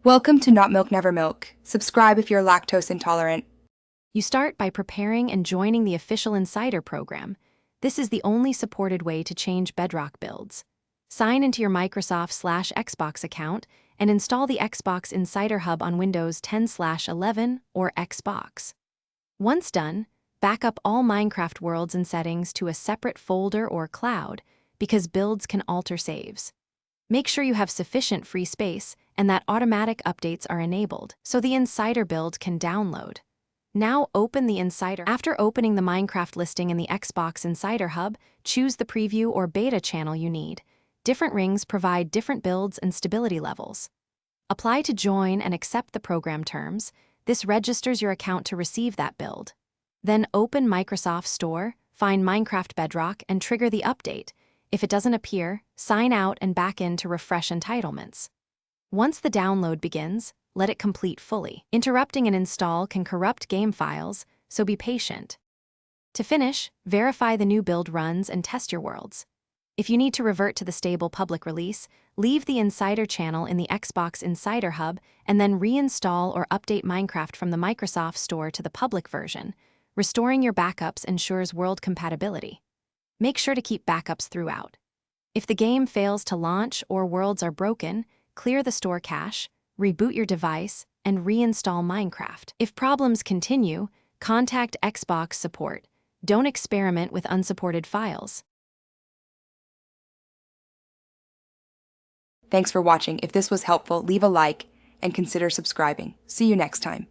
Welcome to Not Milk Never Milk. Subscribe if you're lactose intolerant. You start by preparing and joining the official Insider program. This is the only supported way to change Bedrock builds. Sign into your Microsoft/Xbox account and install the Xbox Insider Hub on Windows 10/11 or Xbox. Once done, back up all Minecraft worlds and settings to a separate folder or cloud because builds can alter saves. Make sure you have sufficient free space and that automatic updates are enabled so the Insider build can download. Now open the Insider. After opening the Minecraft listing in the Xbox Insider Hub, choose the preview or beta channel you need. Different rings provide different builds and stability levels. Apply to join and accept the program terms. This registers your account to receive that build. Then open Microsoft Store, find Minecraft Bedrock, and trigger the update. If it doesn't appear, sign out and back in to refresh entitlements. Once the download begins, let it complete fully. Interrupting an install can corrupt game files, so be patient. To finish, verify the new build runs and test your worlds. If you need to revert to the stable public release, leave the Insider channel in the Xbox Insider Hub and then reinstall or update Minecraft from the Microsoft Store to the public version. Restoring your backups ensures world compatibility. Make sure to keep backups throughout. If the game fails to launch or worlds are broken, clear the store cache, reboot your device, and reinstall Minecraft. If problems continue, contact Xbox support. Don't experiment with unsupported files. Thanks for watching. If this was helpful, leave a like and consider subscribing. See you next time.